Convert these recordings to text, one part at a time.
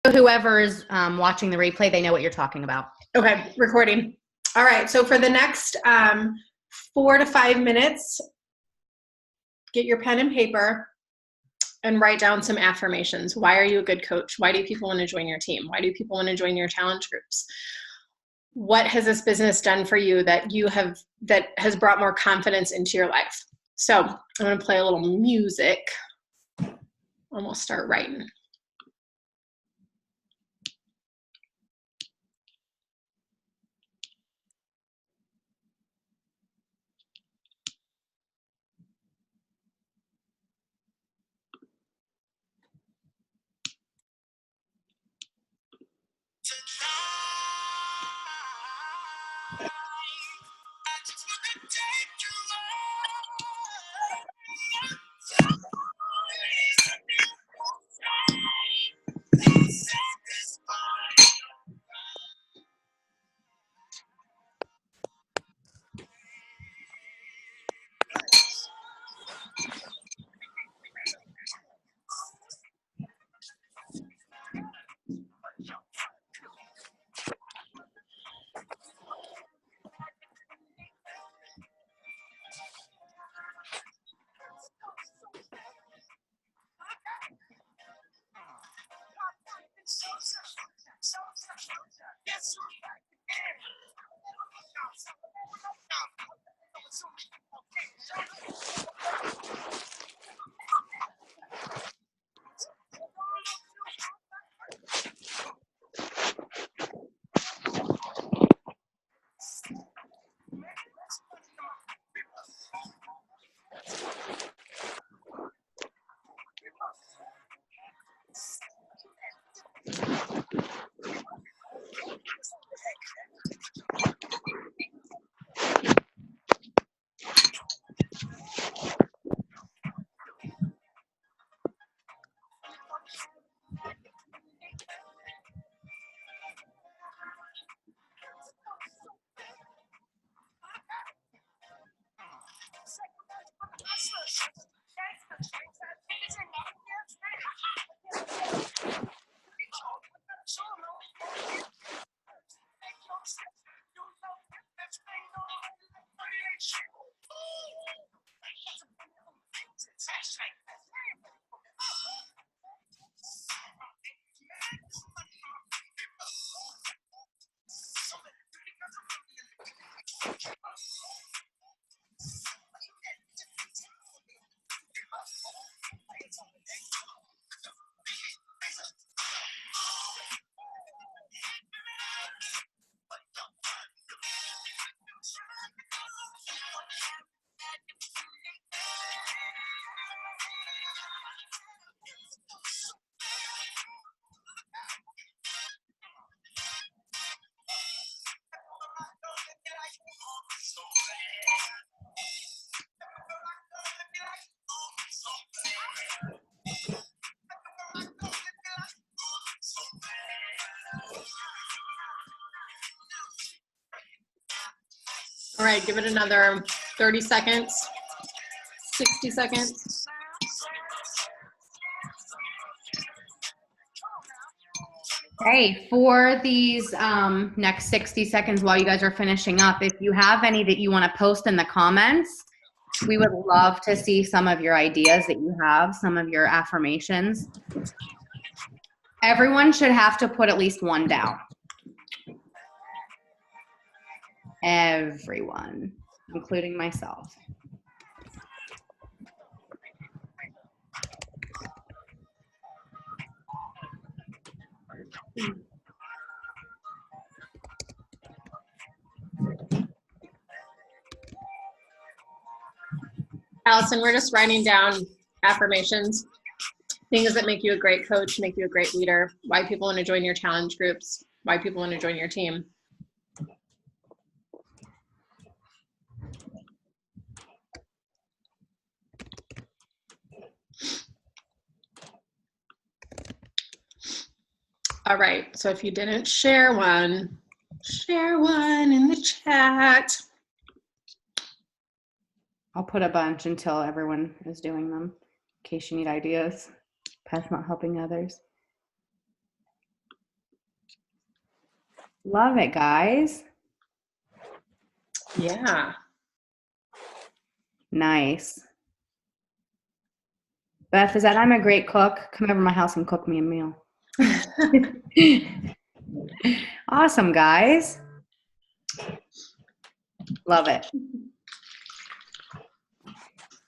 Whoever's watching the replay, they know what you're talking about. Okay, recording. All right, so for the next 4 to 5 minutes, get your pen and paper and write down some affirmations. Why are you a good coach? Why do people want to join your team? Why do people want to join your challenge groups? What has this business done for you that has brought more confidence into your life? So I'm going to play a little music and we'll start writing. All right, give it another 30 seconds, 60 seconds. Hey, for these next 60 seconds while you guys are finishing up, if you have any that you want to post in the comments, we would love to see some of your ideas that you have, some of your affirmations. Everyone should have to put at least one down. Everyone, including myself. Allison, we're just writing down affirmations, things that make you a great coach, make you a great leader, why people want to join your challenge groups, why people want to join your team. All right, so if you didn't share one in the chat. I'll put a bunch until everyone is doing them, in case you need ideas. Pat's not helping others. Love it, guys. Yeah. Nice. Beth, is that I'm a great cook? Come over to my house and cook me a meal. Awesome, guys. Love it.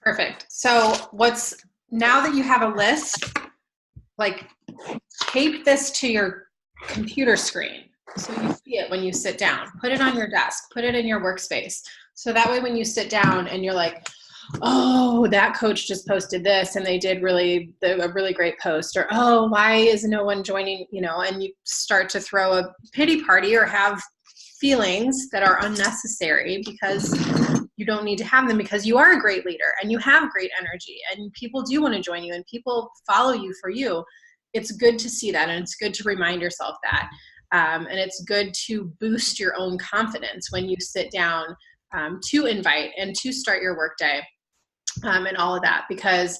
Perfect. So now that you have a list, like tape this to your computer screen so you see it when you sit down. Put it on your desk, put it in your workspace. So that way when you sit down and you're like, oh, that coach just posted this and they did a really great post, or, oh, why is no one joining, and you start to throw a pity party or have feelings that are unnecessary because you don't need to have them, because you are a great leader and you have great energy and people do want to join you and people follow you for you. It's good to see that, and it's good to remind yourself that. And it's good to boost your own confidence when you sit down to invite and to start your workday and all of that, because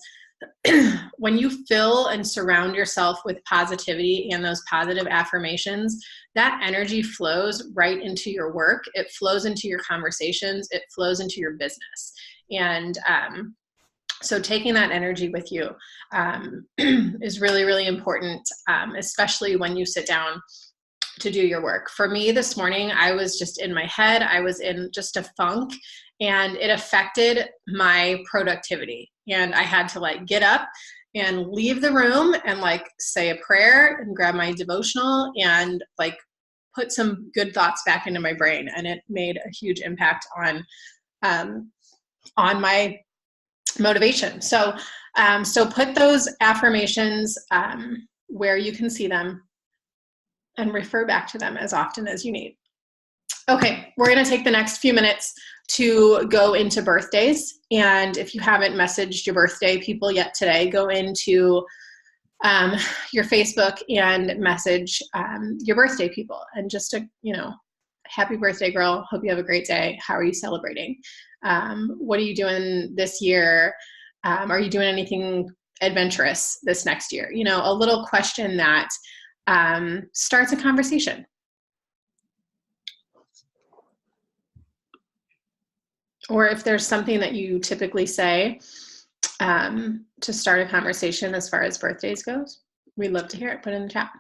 when you fill and surround yourself with positivity and those positive affirmations, that energy flows right into your work. It flows into your conversations. It flows into your business. And so taking that energy with you is really, really important, especially when you sit down to do your work. For me this morning, I was just in my head. I was in just a funk, and it affected my productivity. And I had to get up and leave the room and say a prayer and grab my devotional and put some good thoughts back into my brain. And it made a huge impact on my motivation. So put those affirmations where you can see them and refer back to them as often as you need. Okay, we're going to take the next few minutes to go into birthdays. And if you haven't messaged your birthday people yet today, go into your Facebook and message your birthday people. And just happy birthday, girl. Hope you have a great day. How are you celebrating? What are you doing this year? Are you doing anything adventurous this next year? A little question that starts a conversation. Or if there's something that you typically say to start a conversation as far as birthdays goes, we'd love to hear it. Put it in the chat.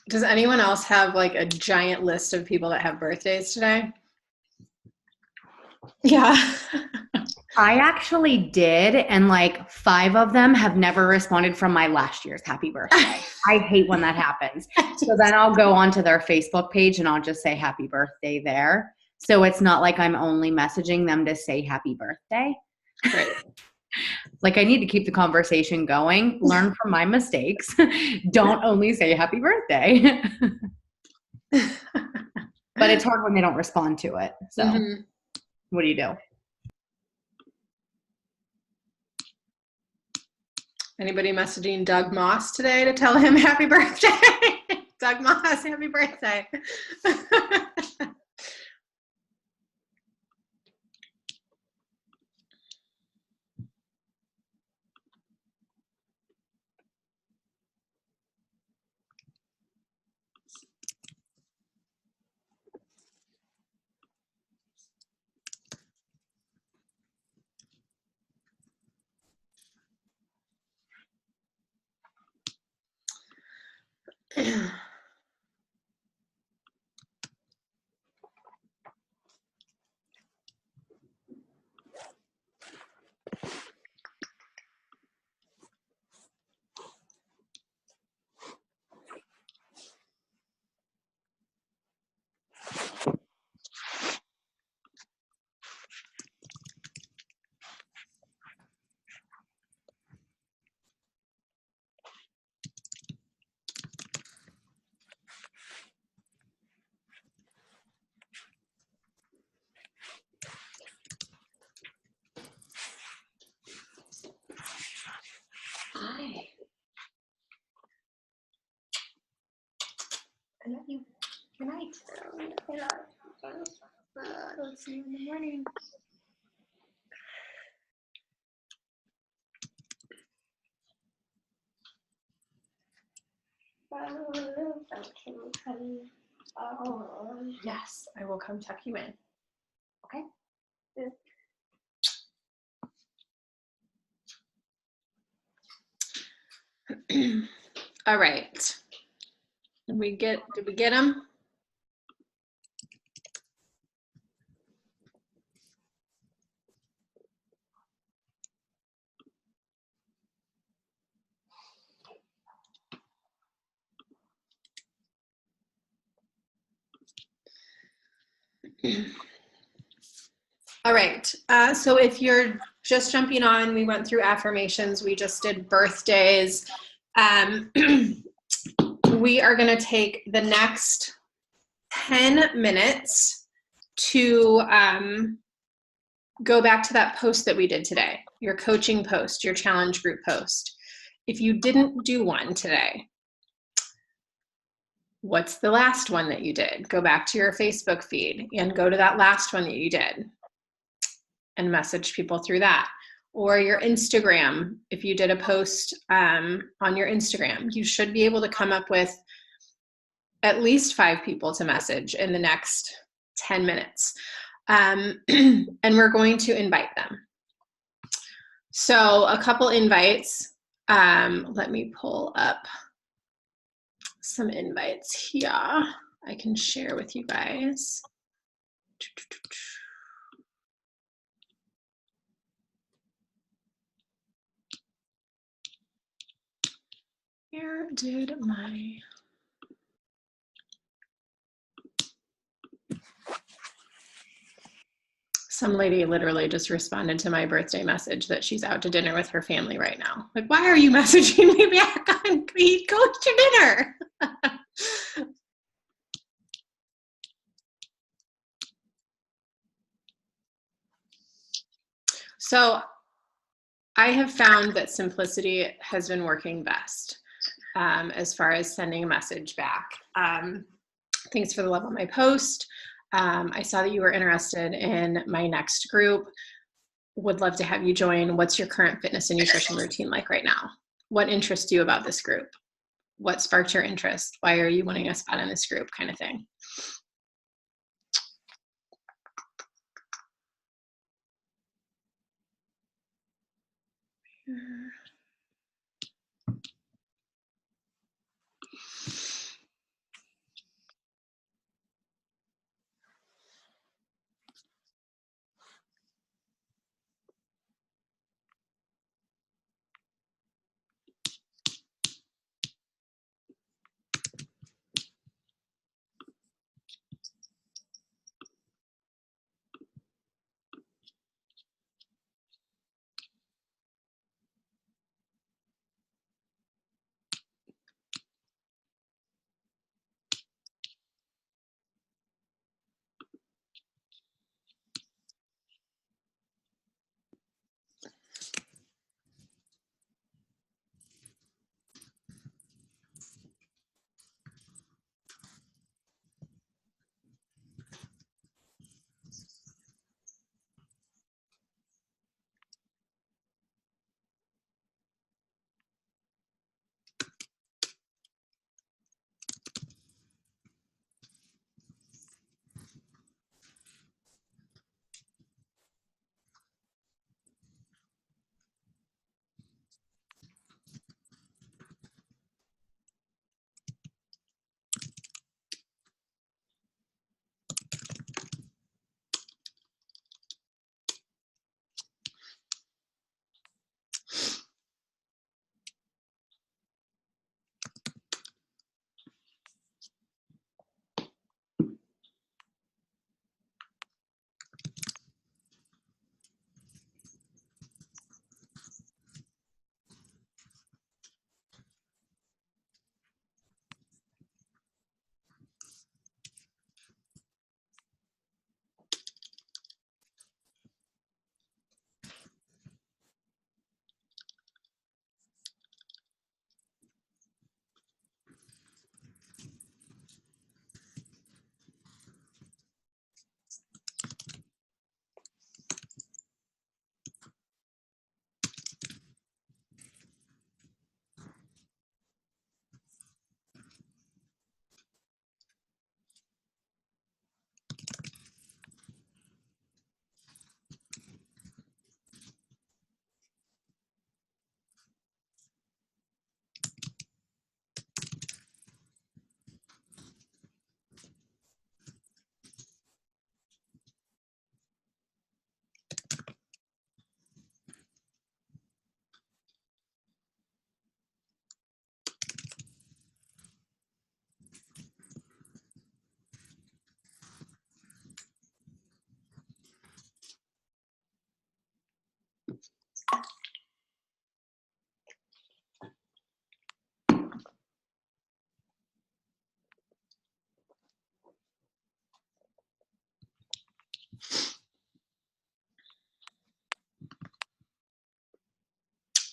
Does anyone else have a giant list of people that have birthdays today? Yeah. I actually did, and 5 of them have never responded from my last year's happy birthday. I hate when that happens. So then I'll go onto their Facebook page and I'll just say happy birthday there. So it's not like I'm only messaging them to say happy birthday. Right. I need to keep the conversation going, learn from my mistakes. Don't only say happy birthday. But it's hard when they don't respond to it. So What do you do? Anybody messaging Doug Moss today to tell him happy birthday? Doug Moss, happy birthday. Hi. I love you. Good night. I'll see you in the morning. Yes, I will come tuck you in. Okay? All right. Did we get them? All right, so if you're just jumping on, we went through affirmations, we just did birthdays. We are gonna take the next 10 minutes to go back to that post that we did today, your coaching post, your challenge group post. If you didn't do one today, what's the last one that you did? Go back to your Facebook feed and go to that last one that you did and message people through that. Or your Instagram, if you did a post on your Instagram, you should be able to come up with at least 5 people to message in the next 10 minutes. And we're going to invite them. So a couple invites. Let me pull up some invites here I can share with you guys. Where did my... Some lady literally just responded to my birthday message that she's out to dinner with her family right now. Like, why are you messaging me back on go to dinner? So I have found that simplicity has been working best as far as sending a message back. Thanks for the love on my post. I saw that you were interested in my next group. Would love to have you join. What's your current fitness and nutrition routine like right now? What interests you about this group? What sparked your interest? Why are you wanting a spot in this group, kind of thing?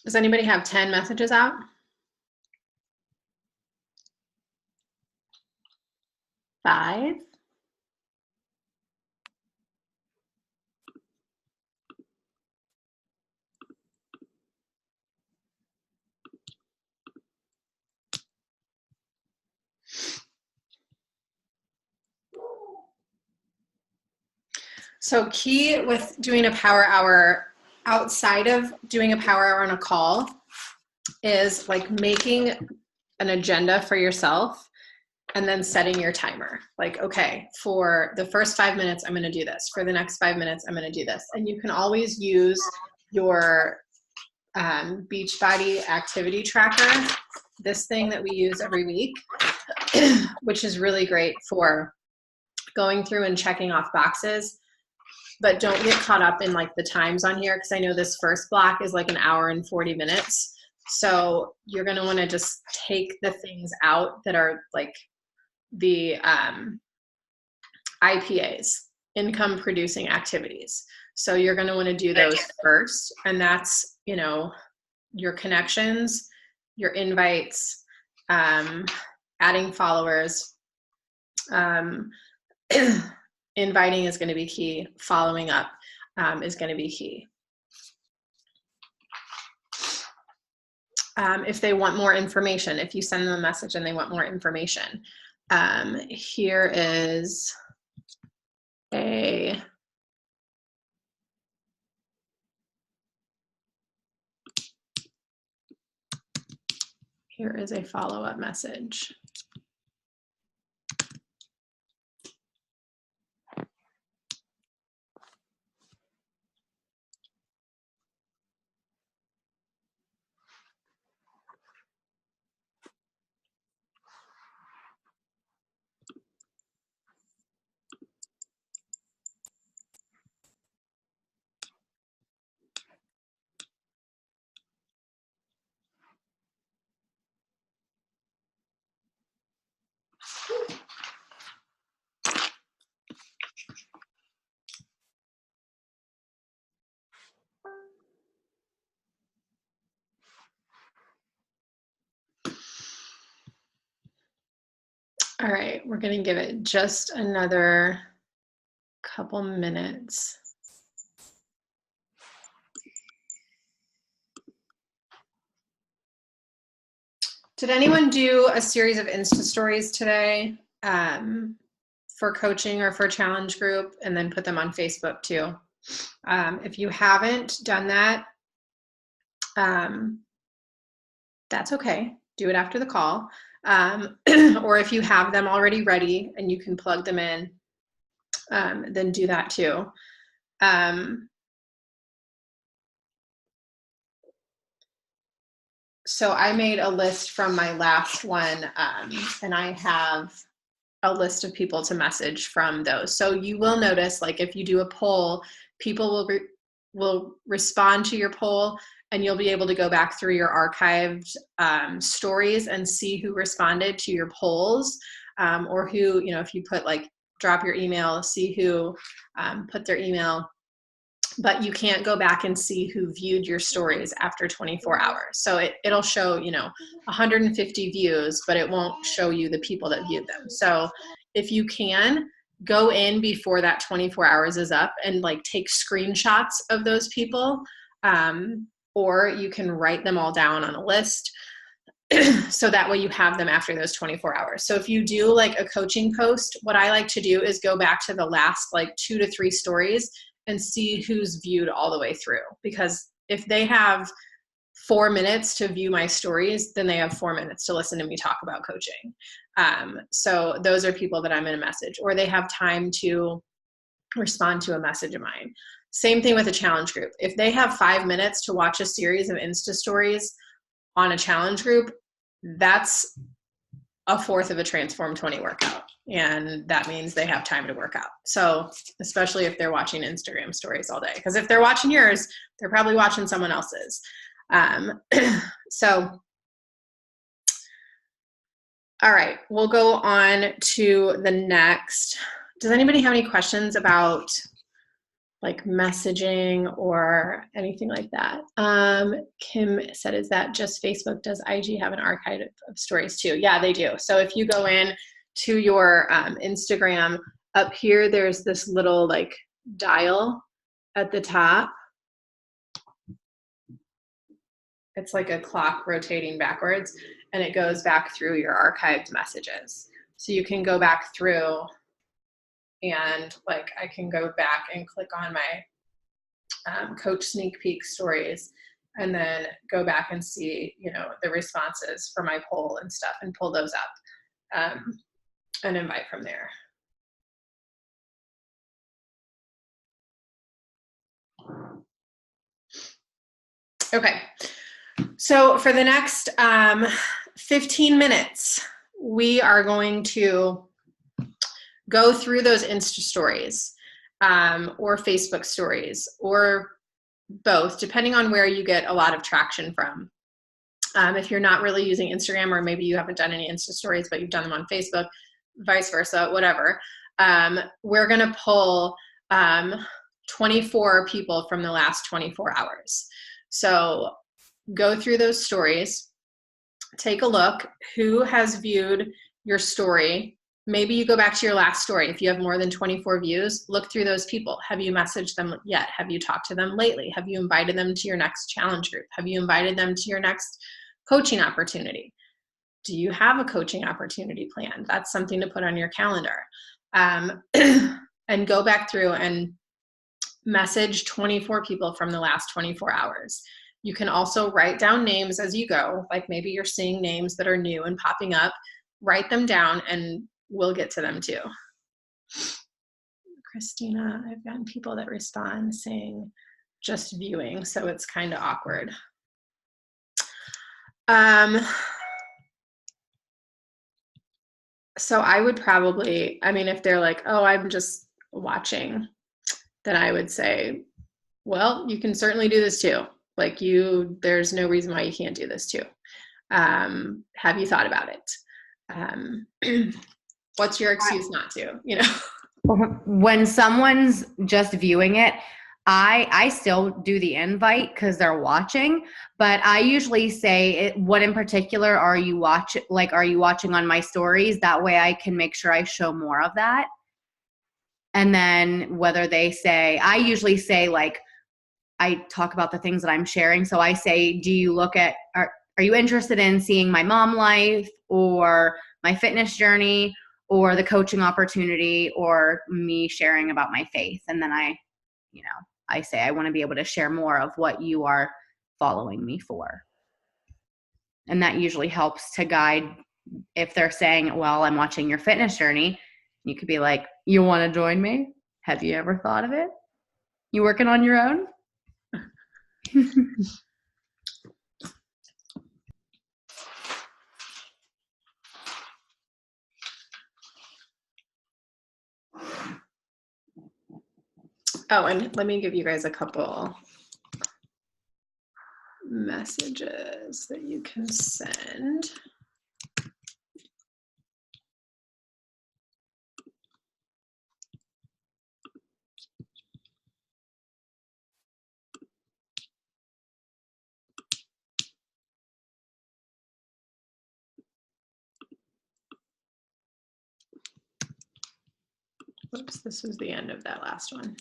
Does anybody have 10 messages out? Five? So key with doing a power hour outside of doing a power hour on a call is like making an agenda for yourself and then setting your timer. Like, okay, for the first 5 minutes, I'm going to do this. For the next 5 minutes, I'm going to do this. And you can always use your Beachbody activity tracker, this thing that we use every week, which is really great for going through and checking off boxes. But don't get caught up in like the times on here, because I know this first block is like 1 hour and 40 minutes. So you're going to want to just take the things out that are like the IPAs, income producing activities. So you're going to want to do those first. And that's, you know, your connections, your invites, adding followers, inviting is going to be key. Following up is going to be key. If they want more information, if you send them a message and they want more information, here is a follow-up message. All right, we're going to give it just another couple minutes. Did anyone do a series of Insta stories today for coaching or for challenge group, and then put them on Facebook too? If you haven't done that, that's okay. Do it after the call. Or if you have them already ready and you can plug them in, then do that too. So I made a list from my last one, and I have a list of people to message from those. So you will notice, like if you do a poll, people will respond to your poll, and you'll be able to go back through your archived stories and see who responded to your polls, or who, you know, if you put like drop your email, see who put their email. But you can't go back and see who viewed your stories after 24 hours. So it'll show, you know, 150 views, but it won't show you the people that viewed them. So if you can, go in before that 24 hours is up and like take screenshots of those people, or you can write them all down on a list. So that way you have them after those 24 hours. So if you do like a coaching post, what I like to do is go back to the last like 2 to 3 stories and see who's viewed all the way through. Because if they have 4 minutes to view my stories, then they have 4 minutes to listen to me talk about coaching. So those are people that I'm going to message, or they have time to respond to a message of mine. Same thing with a challenge group. If they have 5 minutes to watch a series of Insta stories on a challenge group, that's a fourth of a Transform 20 workout. And that means they have time to work out. So especially if they're watching Instagram stories all day, because if they're watching yours, they're probably watching someone else's. So, all right, we'll go on to the next. Does anybody have any questions about like messaging or anything like that. Kim said, is that just Facebook? Does IG have an archive of stories too? Yeah, they do. So if you go in to your Instagram, up here, there's this little like dial at the top. It's like a clock rotating backwards, and it goes back through your archived messages. So you can go back through, and like I can go back and click on my coach sneak peek stories, and then go back and see, you know, the responses for my poll and stuff, and pull those up and invite from there. Okay, so for the next 15 minutes, we are going to go through those Insta stories or Facebook stories or both, depending on where you get a lot of traction from. If you're not really using Instagram, or maybe you haven't done any Insta stories, but you've done them on Facebook, vice versa, whatever, we're going to pull 24 people from the last 24 hours. So go through those stories, take a look, who has viewed your story. Maybe you go back to your last story. If you have more than 24 views, look through those people. Have you messaged them yet? Have you talked to them lately? Have you invited them to your next challenge group? Have you invited them to your next coaching opportunity? Do you have a coaching opportunity planned? That's something to put on your calendar. And go back through and message 24 people from the last 24 hours. You can also write down names as you go, like maybe you're seeing names that are new and popping up. Write them down and we'll get to them too. Christina, I've gotten people that respond saying just viewing, so it's kind of awkward. So I would probably, I mean, if they're like, oh, I'm just watching, then I would say, well, you can certainly do this too. Like there's no reason why you can't do this too. Have you thought about it? What's your excuse not to, you know? When someone's just viewing it, I still do the invite because they're watching, but I usually say, what in particular are you watching? Like, are you watching on my stories? That way I can make sure I show more of that. And then whether they say, I usually say, like, I talk about the things that I'm sharing. So I say, do you look at, are you interested in seeing my mom life or my fitness journey or the coaching opportunity or me sharing about my faith? And then I say, I want to be able to share more of what you are following me for. And that usually helps to guide if they're saying, well, I'm watching your fitness journey. You could be like, you want to join me? Have you ever thought of it? You working on your own? Oh, and let me give you guys a couple messages that you can send. Whoops, this was the end of that last one.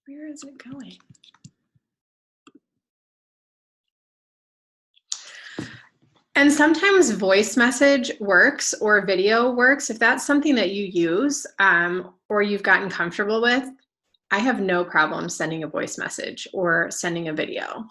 Where is it going? And sometimes voice message works or video works. If that's something that you use or you've gotten comfortable with, I have no problem sending a voice message or sending a video.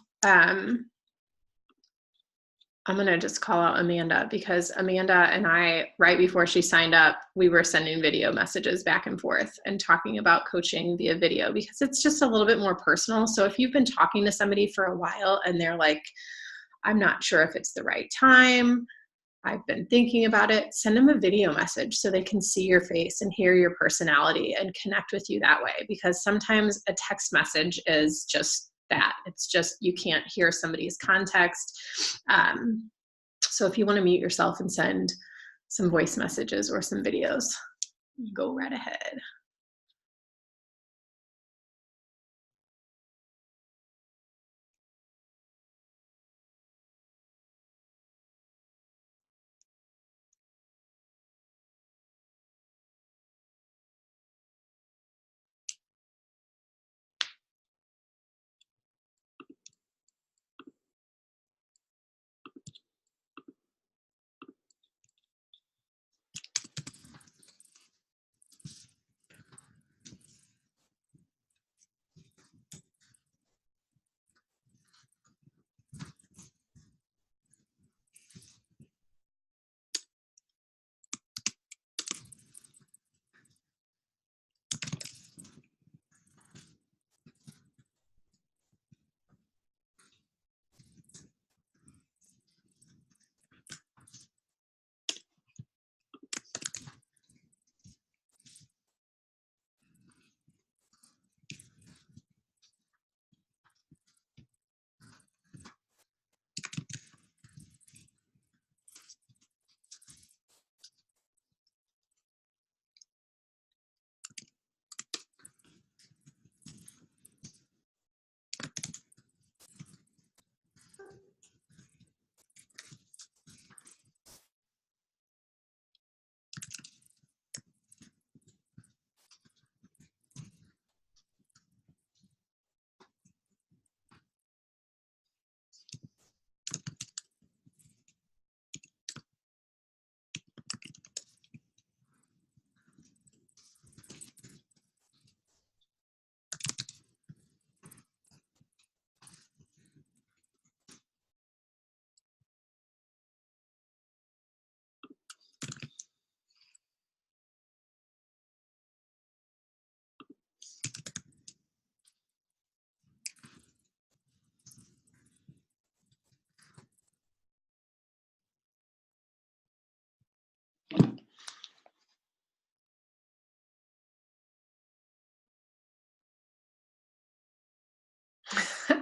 I'm going to just call out Amanda because Amanda and I, right before she signed up, we were sending video messages back and forth and talking about coaching via video because it's just a little bit more personal. So if you've been talking to somebody for a while and they're like, I'm not sure if it's the right time, I've been thinking about it, send them a video message so they can see your face and hear your personality and connect with you that way. Because sometimes a text message is just that. It's just, you can't hear somebody's context. So if you want to mute yourself and send some voice messages or some videos. Go right ahead.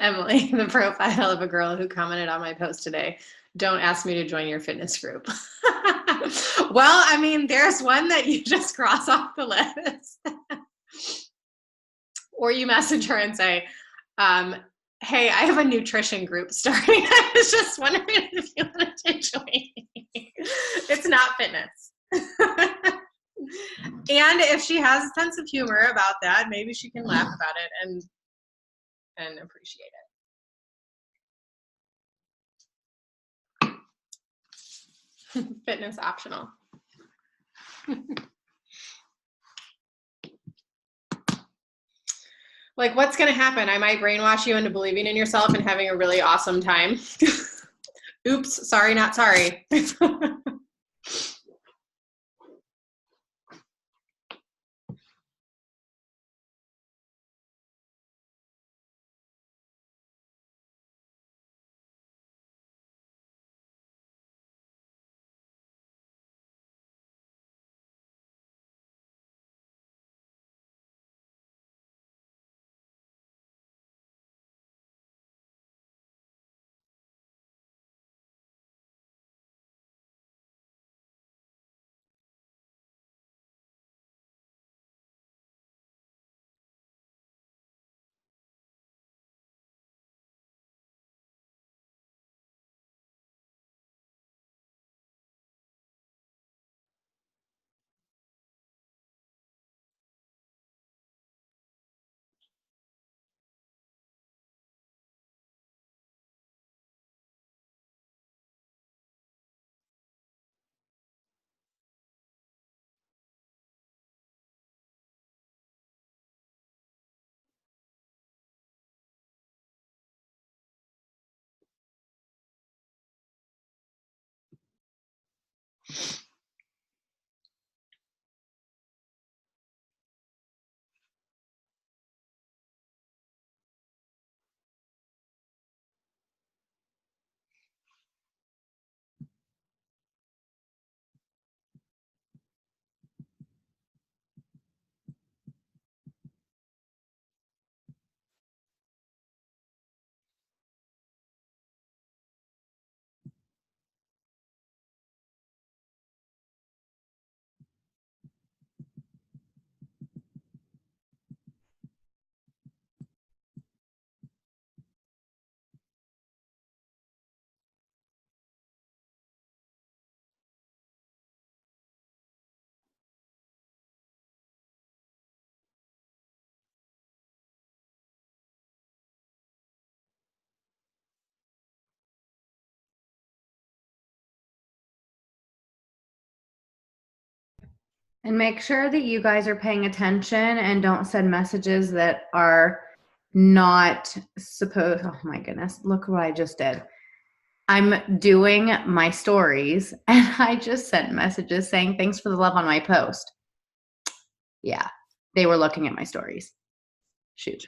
Emily, the profile of a girl who commented on my post today. Don't ask me to join your fitness group. Well, I mean, there's one that you just cross off the list. Or you message her and say, hey, I have a nutrition group starting. I was just wondering if you wanted to join. It's not fitness. And if she has a sense of humor about that, maybe she can laugh about it and appreciate it. Fitness optional. Like, what's going to happen? I might brainwash you into believing in yourself and having a really awesome time. Oops, sorry, not sorry. And make sure that you guys are paying attention and don't send messages that are not supposed. Oh my goodness, look what I just did. I'm doing my stories and I just sent messages saying thanks for the love on my post. Yeah, they were looking at my stories. Shoot.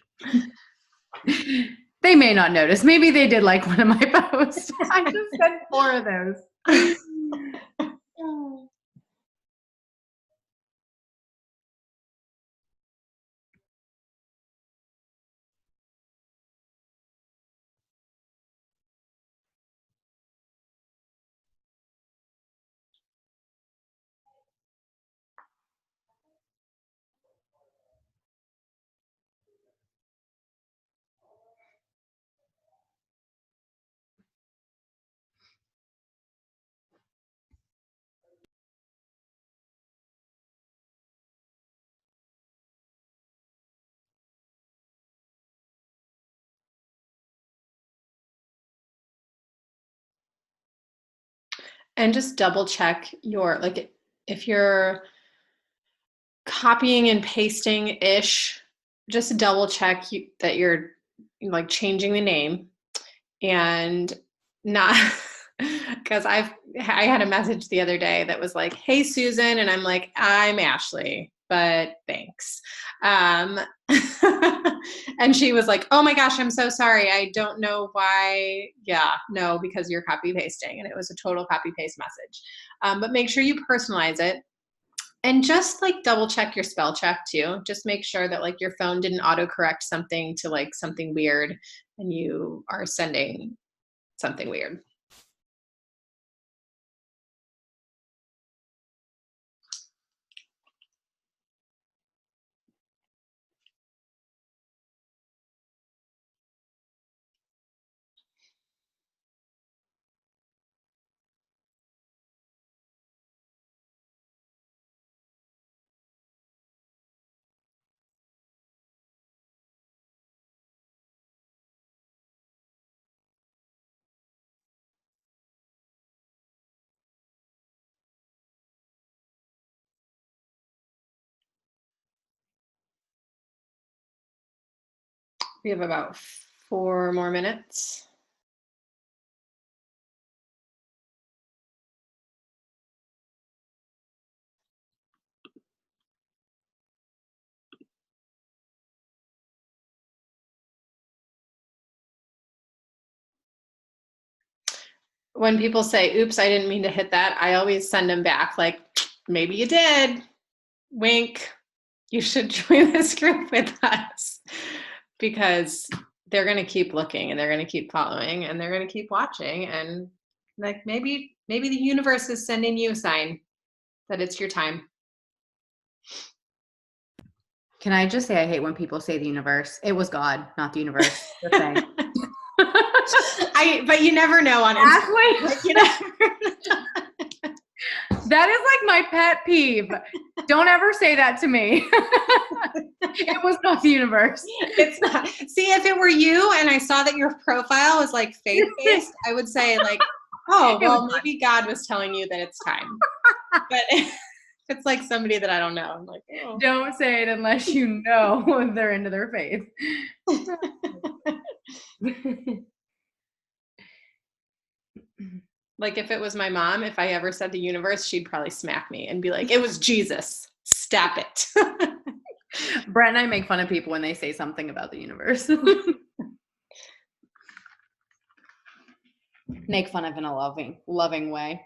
They may not notice. Maybe they did like one of my posts. I just sent 4 of those. And just double check your, like, if you're copying and pasting ish, just double check that you're like changing the name and not, because I had a message the other day that was like, hey Susan, and I'm like, I'm Ashley, but thanks. And she was like, oh my gosh, I'm so sorry, I don't know why. Yeah, no, because you're copy pasting, and it was a total copy paste message. But make sure you personalize it. And just like double check your spell check too. Just make sure that like your phone didn't autocorrect something to like something weird and you are sending something weird. We have about 4 more minutes. When people say, oops, I didn't mean to hit that, I always send them back like, maybe you did. Wink. You should join this group with us, because they're going to keep looking and they're going to keep following and they're going to keep watching, and like maybe the universe is sending you a sign that it's your time. Can I just say I hate when people say the universe? It was God, not the universe. Just saying. But you never know on Instagram. Like, you never That is like my pet peeve. Don't ever say that to me. It was not the universe. It's not. See, if it were you and I saw that your profile was like faith-based, I would say like, oh, well, maybe God was telling you that it's time. But if it's like somebody that I don't know, I'm like, oh. Don't say it unless you know they're into their faith. Like if it was my mom, if I ever said the universe, she'd probably smack me and be like, it was Jesus. Stop it. Brett and I make fun of people when they say something about the universe. Make fun of in a loving way.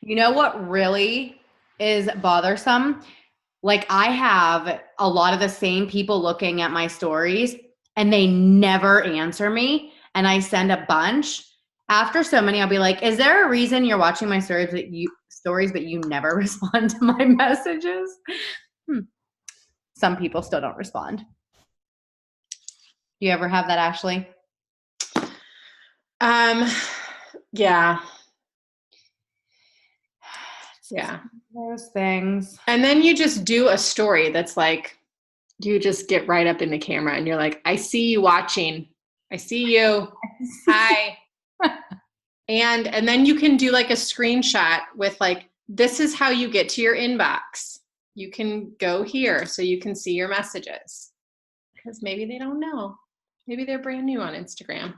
You know what really is bothersome? Like I have a lot of the same people looking at my stories and they never answer me. And I send a bunch. After so many, I'll be like, is there a reason you're watching my stories but you never respond to my messages? Some people still don't respond. Do you ever have that, Ashley? Yeah. Yeah. Those things. And then you just do a story that's like, you just get right up in the camera and you're like, I see you watching. I see you. Hi. And then you can do like a screenshot with like, this is how you get to your inbox. You can go here so you can see your messages. Because maybe they don't know. Maybe they're brand new on Instagram.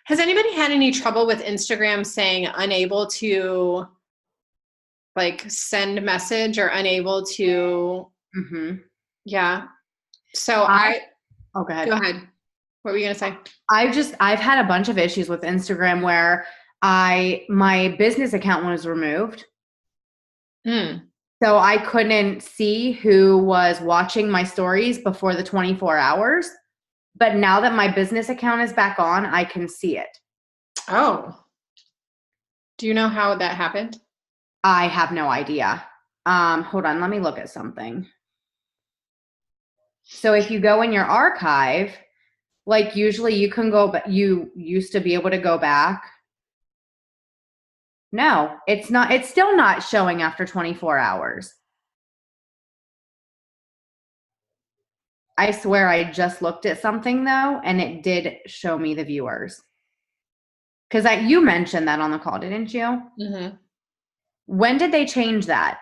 Has anybody had any trouble with Instagram saying unable to like send message or unable to? Mm-hmm. Yeah. So oh, go ahead. Go ahead. What were you gonna say? I've had a bunch of issues with Instagram where my business account was removed. So I couldn't see who was watching my stories before the 24 hours. But now that my business account is back on, I can see it. Oh. Do you know how that happened? I have no idea. Hold on, let me look at something. So if you go in your archive, like usually you can go, but you used to be able to go back. No, it's not. It's still not showing after 24 hours. I swear I just looked at something though, and it did show me the viewers. Because you mentioned that on the call, didn't you? Mm-hmm. When did they change that?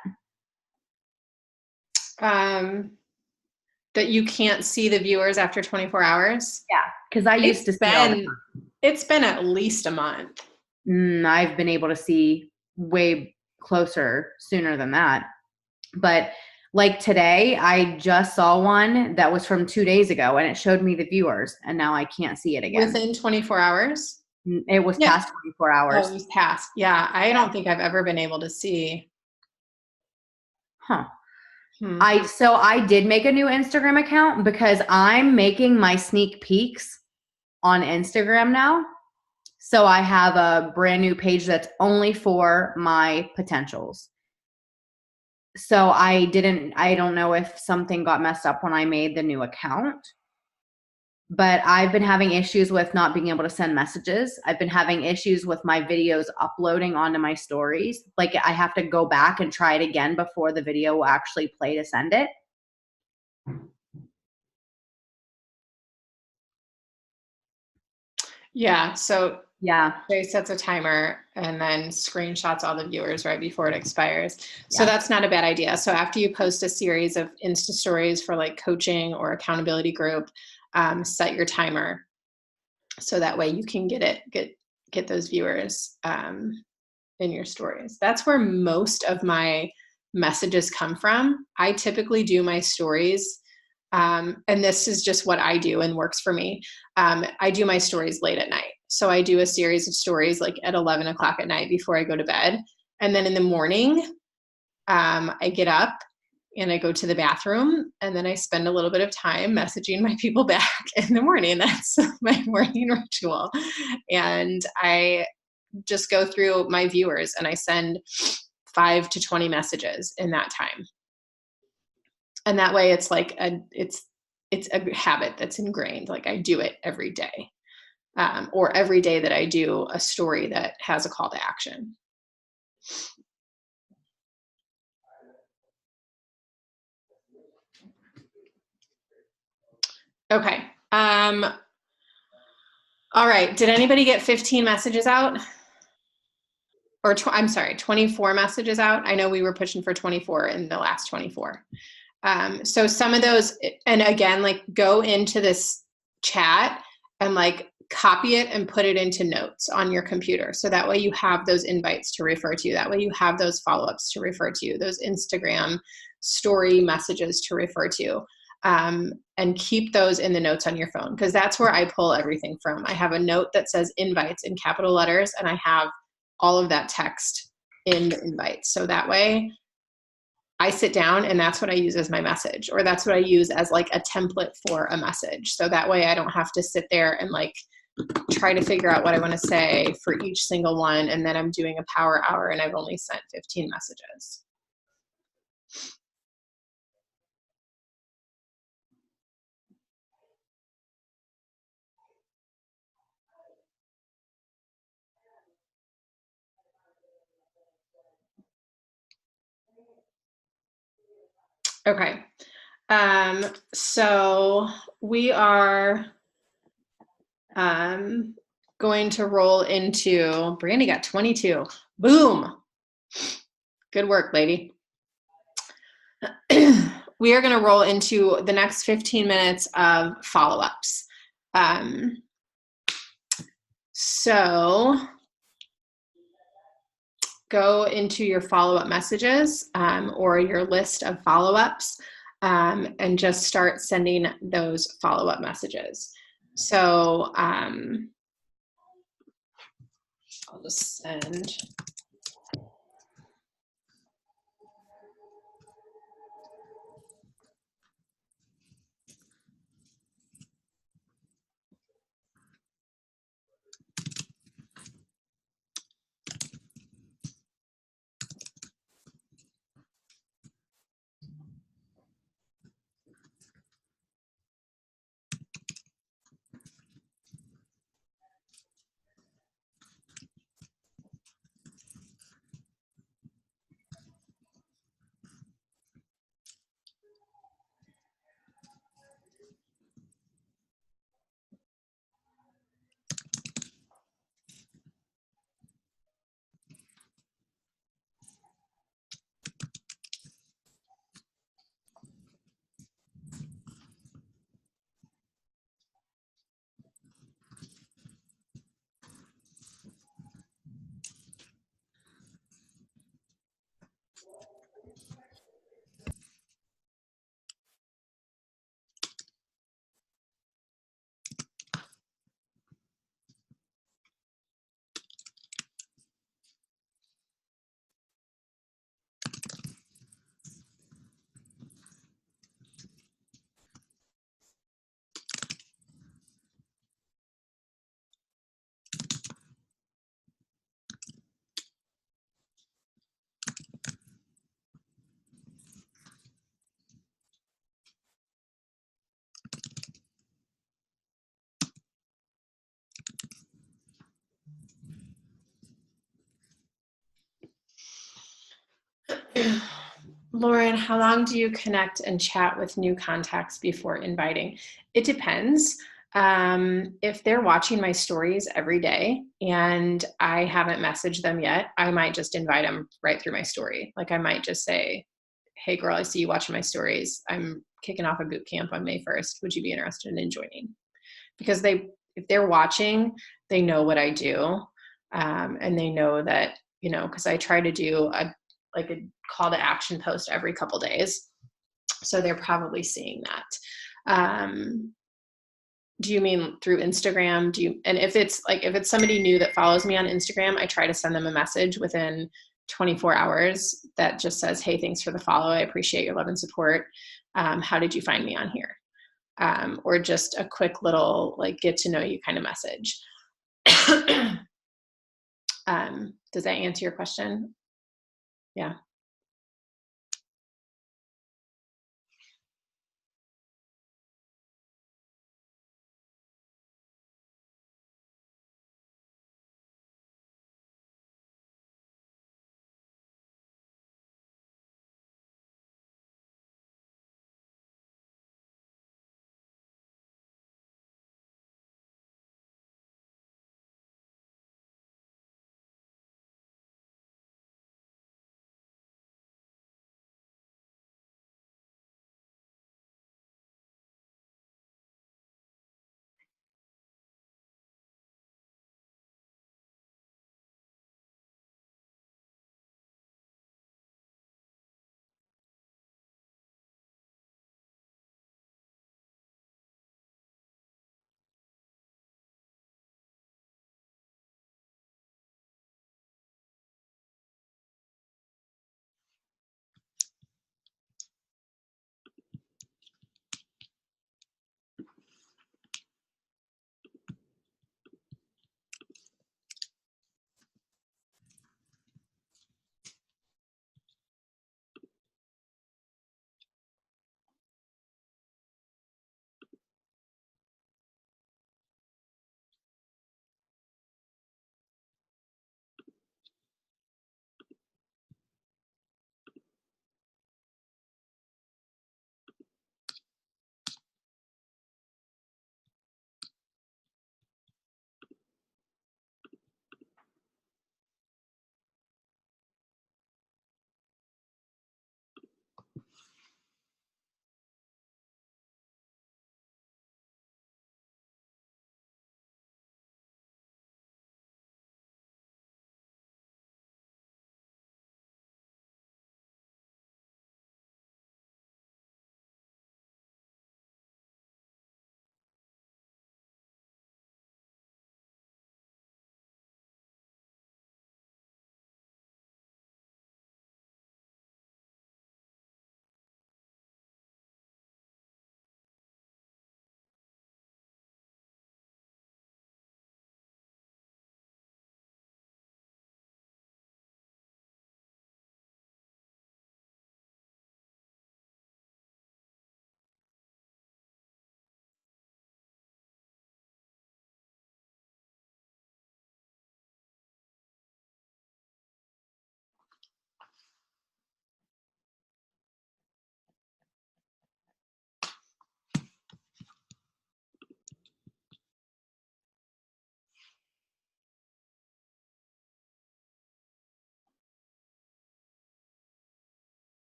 That you can't see the viewers after 24 hours? Yeah, because I used to see all the time. It's been at least a month. I've been able to see way closer sooner than that. But like today, I just saw one that was from 2 days ago and it showed me the viewers and now I can't see it again. Within 24 hours? It was past 24 hours. Oh, it was past. Yeah, I don't think I've ever been able to see. Huh. I did make a new Instagram account because I'm making my sneak peeks on Instagram now. So I have a brand new page that's only for my potentials. So I don't know if something got messed up when I made the new account, but I've been having issues with not being able to send messages. I've been having issues with my videos uploading onto my stories. Like I have to go back and try it again before the video will actually play to send it. Yeah, so yeah, Jay sets a timer and then screenshots all the viewers right before it expires. So that's not a bad idea. So after you post a series of Insta stories for like coaching or accountability group, set your timer so that way you can get those viewers in your stories. That's where most of my messages come from. I typically do my stories, and this is just what I do and works for me. I do my stories late at night. So I do a series of stories like at 11 o'clock at night before I go to bed. And then in the morning, I get up and I go to the bathroom and then I spend a little bit of time messaging my people back in the morning. That's my morning ritual. And I just go through my viewers and I send 5 to 20 messages in that time. And that way it's like it's a habit that's ingrained. Like I do it every day. Or every day that I do a story that has a call to action. Okay. All right. Did anybody get 15 messages out? Or I'm sorry, 24 messages out? I know we were pushing for 24 in the last 24. So some of those, and again, like go into this chat and like copy it and put it into notes on your computer. So that way you have those invites to refer to. That way you have those follow-ups to refer to, those Instagram story messages to refer to. And keep those in the notes on your phone because that's where I pull everything from. I have a note that says invites in capital letters and I have all of that text in the invites. So that way I sit down and that's what I use as my message, or that's what I use as like a template for a message. So that way I don't have to sit there and like try to figure out what I want to say for each single one. And then I'm doing a power hour and I've only sent 15 messages. Okay. So we are going to roll into, Brandy got 22. Boom. Good work, lady. We are going to roll into the next 15 minutes of follow-ups. So go into your follow-up messages or your list of follow-ups and just start sending those follow-up messages. So I'll just send. Lauren, how long do you connect and chat with new contacts before inviting? It depends. If they're watching my stories every day and I haven't messaged them yet, I might just invite them right through my story. Like I might just say, hey girl, I see you watching my stories. I'm kicking off a boot camp on May 1st. Would you be interested in joining? Because if they're watching, they know what I do. And they know that, because I try to do a call to action post every couple days. So they're probably seeing that. Do you mean through Instagram? And if it's somebody new that follows me on Instagram, I try to send them a message within 24 hours that just says, hey, thanks for the follow. I appreciate your love and support. How did you find me on here? Or just a quick little get to know you kind of message. Does that answer your question? Yeah.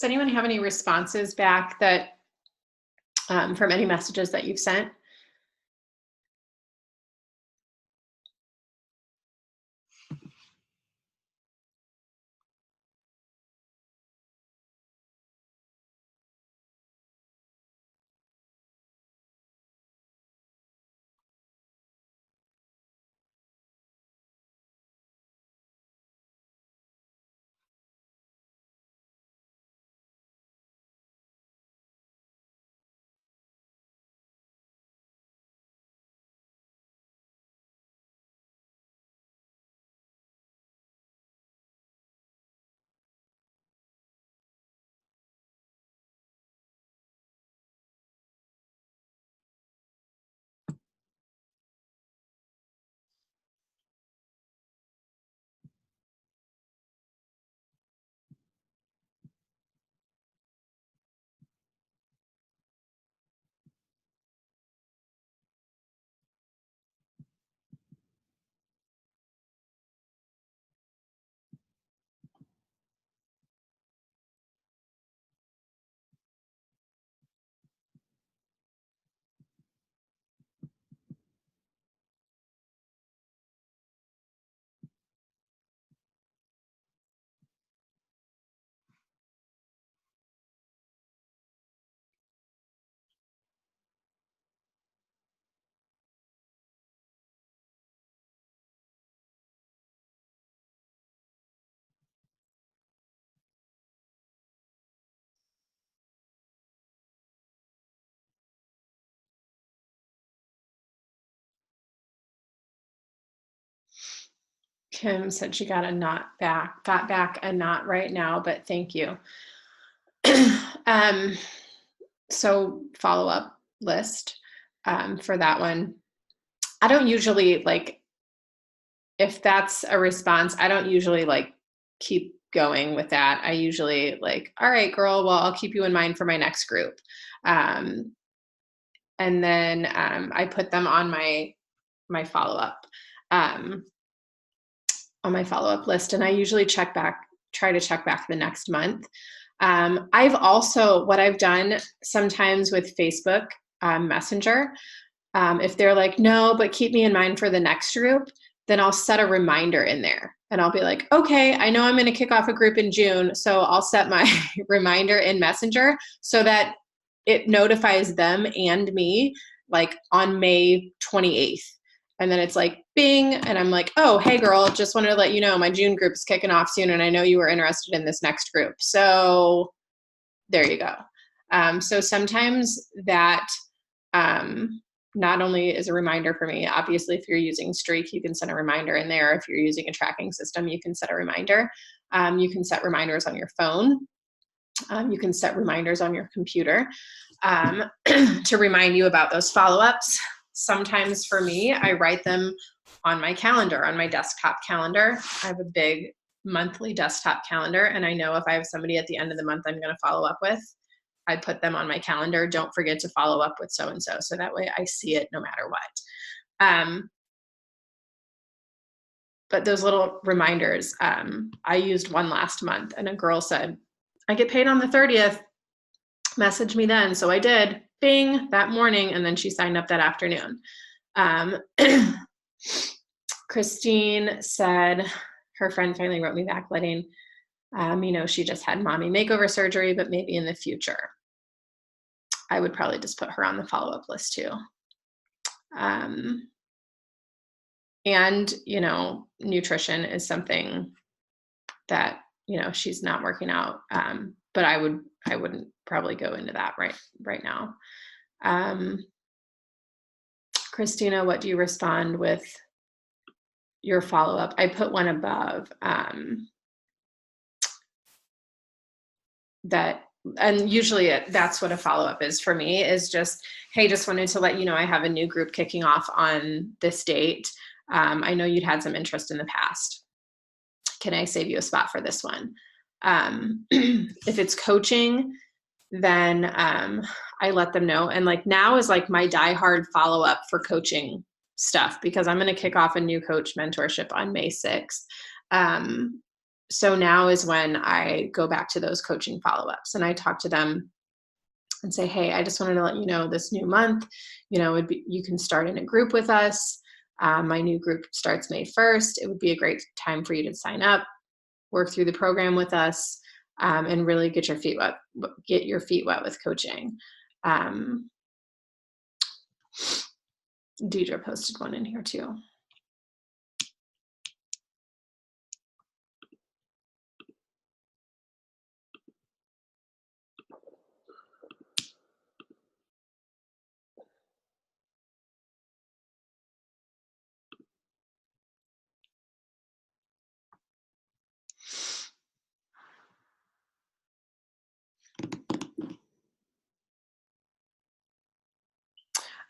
Does anyone have any responses back that from any messages that you've sent? Kim said she got back a knot right now, but thank you. So follow-up list for that one. I don't usually if that's a response, I don't usually keep going with that. I usually all right, girl, well, I'll keep you in mind for my next group. And then I put them on my follow-up list, and I usually try to check back the next month. What I've done sometimes with Facebook Messenger, if they're like, no, but keep me in mind for the next group, then I'll set a reminder in there. And I'll be like, okay, I know I'm going to kick off a group in June, so I'll set my reminder in Messenger so that it notifies them and me on May 28th. And then it's bing, and I'm like, oh, hey girl, just wanted to let you know my June group is kicking off soon, and I know you were interested in this next group. So there you go. So sometimes that not only is a reminder for me, obviously if you're using Streak, you can set a reminder in there. If you're using a tracking system, you can set a reminder. You can set reminders on your phone. You can set reminders on your computer to remind you about those follow-ups. Sometimes for me, I write them on my calendar, on my desktop calendar. I have a big monthly desktop calendar, and I know if I have somebody at the end of the month I'm going to follow up with, I put them on my calendar. Don't forget to follow up with so-and-so. So that way I see it no matter what. But those little reminders, I used one last month, and a girl said, I get paid on the 30th. Message me then. So I did, bing, that morning, and then she signed up that afternoon. Christine said her friend finally wrote me back letting me know she just had mommy makeover surgery, but maybe in the future. I would probably just put her on the follow-up list too. And, nutrition is something that, she's not working out. But I wouldn't probably go into that right now. Christina, what do you respond with your follow-up? I put one above that, and usually that's what a follow-up is for me, is just, hey, just wanted to let you know I have a new group kicking off on this date. I know you'd had some interest in the past. Can I save you a spot for this one? If it's coaching, then I let them know. And now is my diehard follow-up for coaching stuff, because I'm going to kick off a new coach mentorship on May 6th. so now is when I go back to those coaching follow-ups and I talk to them and say, hey, I just wanted to let you know this new month, you can start in a group with us. My new group starts May 1st. It would be a great time for you to sign up, work through the program with us, and really get your feet wet with coaching. Deidre posted one in here too.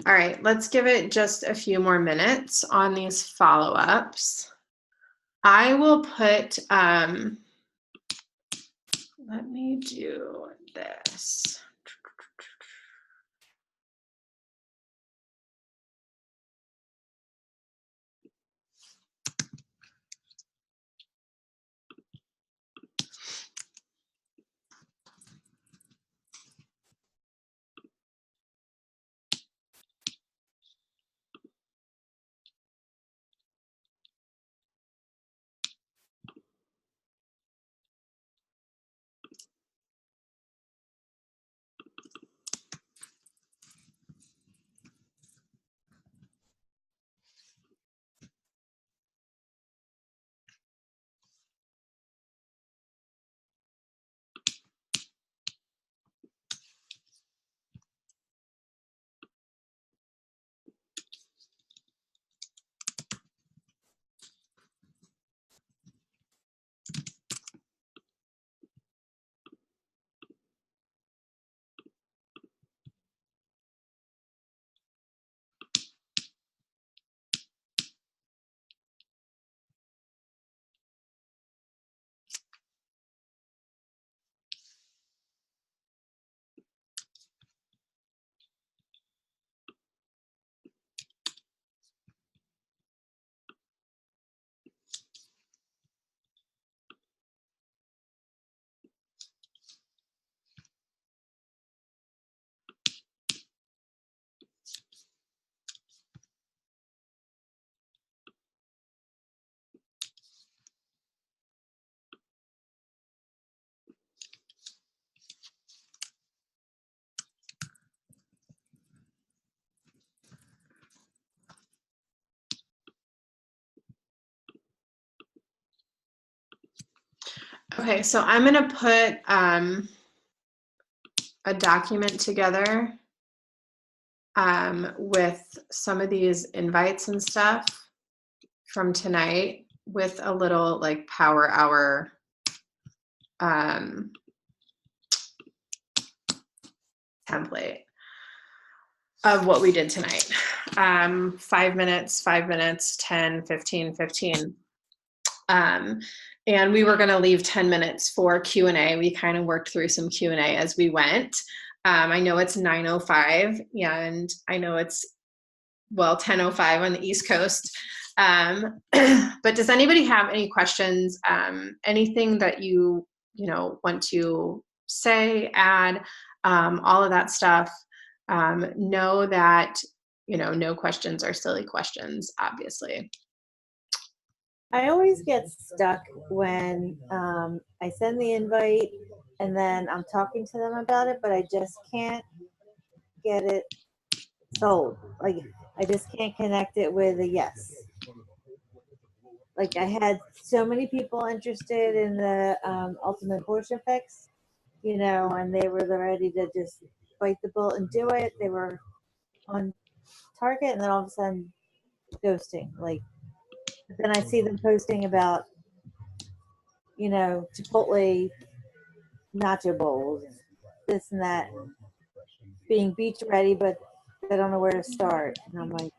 All right, let's give it just a few more minutes on these follow-ups. I will put, let me do this. Okay, so I'm going to put a document together with some of these invites and stuff from tonight with a little like power hour template of what we did tonight. 5 minutes, 5 minutes, 10, 15, 15. And we were going to leave 10 minutes for Q&A. We kind of worked through some Q&A as we went. I know it's 9:05 and I know it's, well, 10:05 on the East Coast. But does anybody have any questions? Anything that you want to say, add, all of that stuff? Know that, no questions are silly questions, obviously. I always get stuck when I send the invite and then I'm talking to them about it, but I just can't get it sold. Like, I just can't connect it with a yes. Like, I had so many people interested in the ultimate portion fix, and they were ready to just bite the bullet and do it. They were on target, and then all of a sudden, ghosting. Like, then I see them posting about, Chipotle nacho bowls, this and that, being beach ready, but they don't know where to start. And I'm like,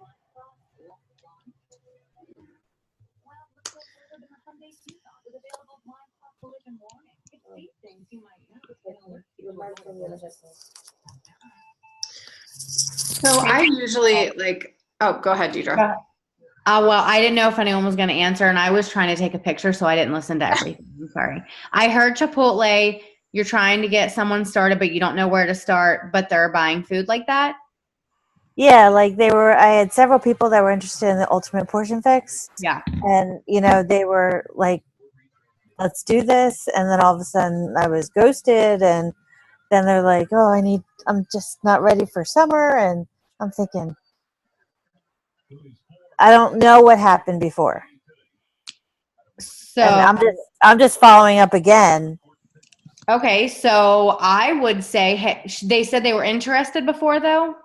so I usually oh, go ahead, Deidre. Well, I didn't know if anyone was going to answer, and I was trying to take a picture, so I didn't listen to everything. I'm sorry. I heard Chipotle. You're trying to get someone started, but you don't know where to start, but they're buying food like that. Yeah, like I had several people that were interested in the ultimate portion fix. Yeah. And, they were like, let's do this. And then all of a sudden I was ghosted. And then they're like, oh, I'm just not ready for summer. And I'm thinking, I don't know what happened before. So And I'm just following up again. Okay, so I would say, hey, they said they were interested before, though.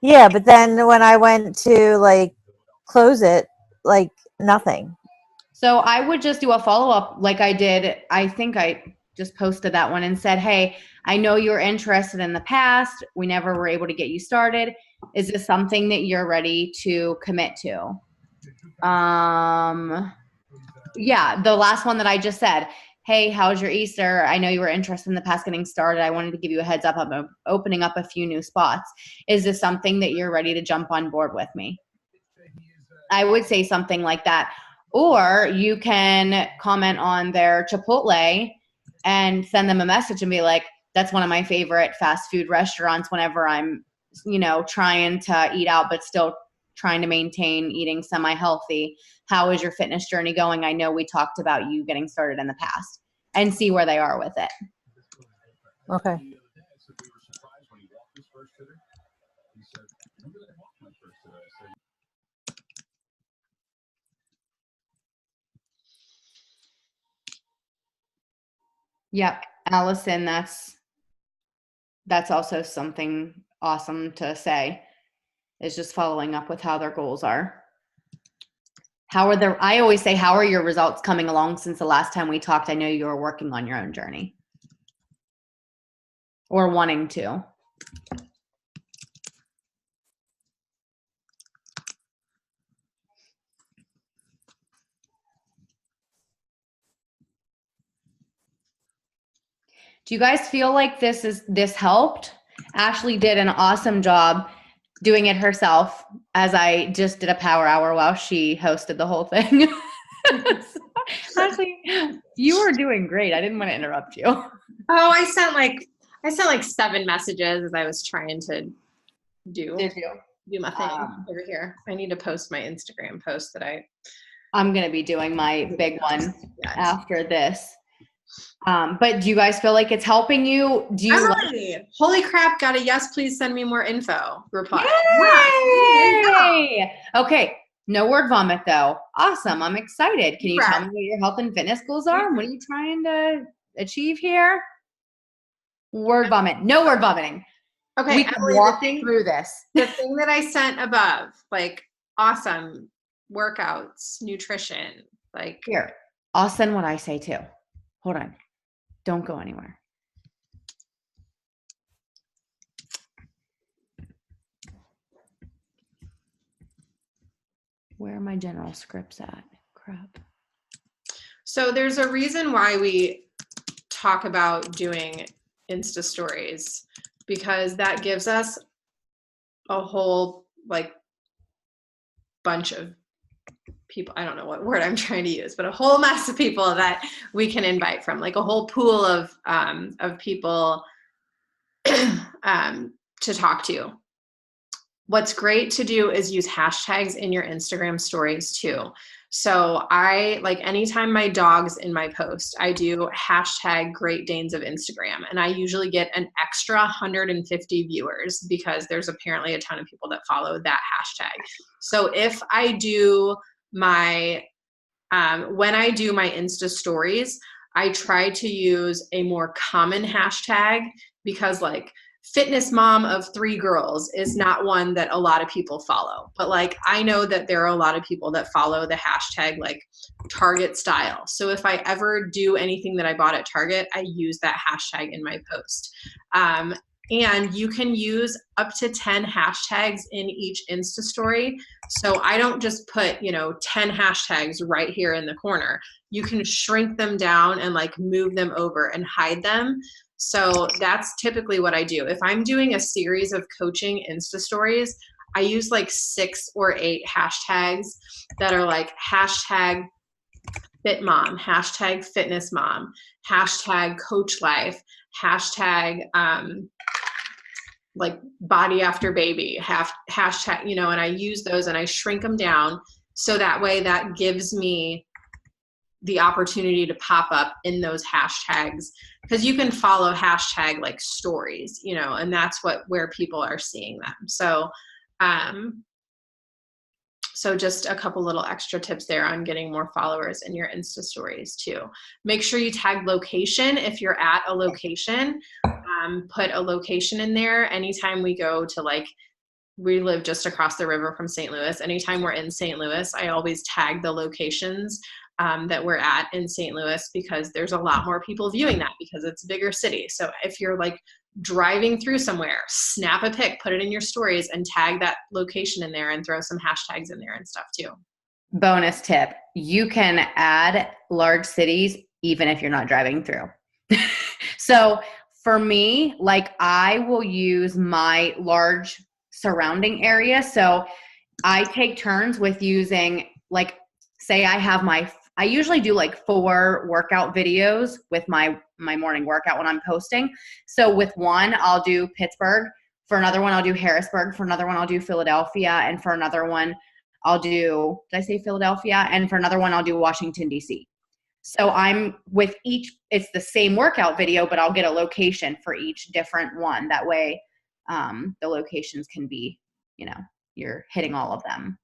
Yeah, but then when I went to like close it, like nothing. So I would just do a follow-up like I did. I think I just posted that one and said, hey, I know you were interested in the past. We never were able to get you started. Is this something that you're ready to commit to? Yeah, the last one that I just said, hey, how's your Easter? I know you were interested in the past getting started. I wanted to give you a heads up. I'm opening up a few new spots. Is this something that you're ready to jump on board with me? I would say something like that. Or you can comment on their Chipotle and send them a message and be like, that's one of my favorite fast food restaurants whenever I'm, trying to eat out, but still trying to maintain eating semi-healthy. How is your fitness journey going? I know we talked about you getting started in the past, and see where they are with it. Okay. Yep, Allison, that's also something awesome to say, is just following up with how their goals are. I always say, how are your results coming along since the last time we talked? I know you were working on your own journey or wanting to. Do you guys feel like this helped? Ashley did an awesome job doing it herself, as I just did a power hour while she hosted the whole thing. Ashley, you were doing great. I didn't want to interrupt you. Oh, I sent like 7 messages as I was trying to do my thing over here. I need to post my Instagram post that I'm going to be doing my big one after this. But do you guys feel like it's helping you? Holy crap, got a yes, please send me more info reply. Yay! Okay, no word vomit though. Awesome, I'm excited. Can you tell me what your health and fitness goals are? What are you trying to achieve here? Word vomit, no word vomiting. Okay, we can walking through this. The thing that I sent above, like awesome workouts, nutrition, like here. I'll send what I say too. Hold on. Don't go anywhere. Where are my general scripts at? Crap. So there's a reason why we talk about doing Insta stories, because that gives us a whole like bunch of people. I don't know what word I'm trying to use, but a whole mass of people that we can invite from, like a whole pool of people to talk to. What's great to do is use hashtags in your Instagram stories too. So anytime my dog's in my post, I do hashtag Great Danes of Instagram, and I usually get an extra 150 viewers because there's apparently a ton of people that follow that hashtag. So if I do when I do my Insta stories, I try to use a more common hashtag, because like fitness mom of 3 girls is not one that a lot of people follow. But like, I know that there are a lot of people that follow the hashtag like Target style. So if I ever do anything that I bought at Target, I use that hashtag in my post. And you can use up to 10 hashtags in each Insta story. So I don't just put, 10 hashtags right here in the corner. You can shrink them down and like move them over and hide them. So that's typically what I do. If I'm doing a series of coaching Insta stories, I use like 6 or 8 hashtags that are like hashtag fit mom, hashtag fitness mom, hashtag coach life, hashtag like body after baby, hashtag, you know, and I use those and I shrink them down so that way that gives me the opportunity to pop up in those hashtags, because you can follow hashtag like stories, you know, and that's where people are seeing them. So just a couple little extra tips there on getting more followers in your Insta stories too. Make sure you tag location. If you're at a location, put a location in there. Anytime we go to, like, we live just across the river from St. Louis. Anytime we're in St. Louis, I always tag the locations that we're at in St. Louis, because there's a lot more people viewing that because it's a bigger city. So if you're like driving through somewhere, snap a pic, put it in your stories and tag that location in there and throw some hashtags in there and stuff too. Bonus tip, you can add large cities even if you're not driving through. So for me, like, I will use my large surrounding area. So I take turns with using, like, say I usually do like 4 workout videos with my morning workout when I'm posting. So with one, I'll do Pittsburgh. For another one, I'll do Harrisburg. For another one, I'll do Philadelphia. And for another one, I'll do, did I say Philadelphia? And for another one, I'll do Washington, D.C. So I'm with each, it's the same workout video, but I'll get a location for each different one. That way the locations can be, you know, you're hitting all of them.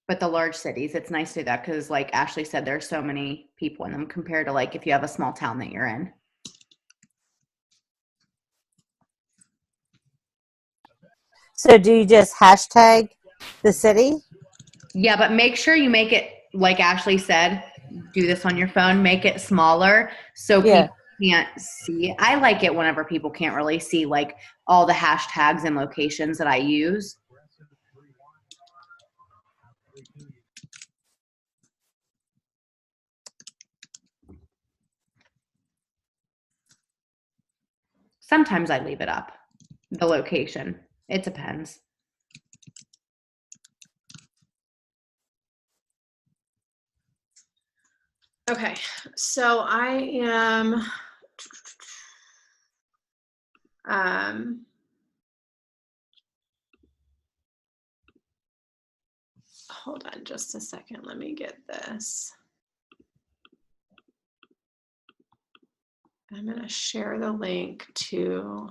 But the large cities, it's nice to do that because, like Ashley said, there's so many people in them compared to, like, if you have a small town that you're in. So do you just hashtag the city? Yeah, but make sure you make it, like Ashley said, do this on your phone, make it smaller so people can't see. I like it whenever people can't really see, like, all the hashtags and locations that I use. Sometimes I leave it up, the location. It depends. Okay, so I am hold on just a second, let me get this. I'm going to share the link to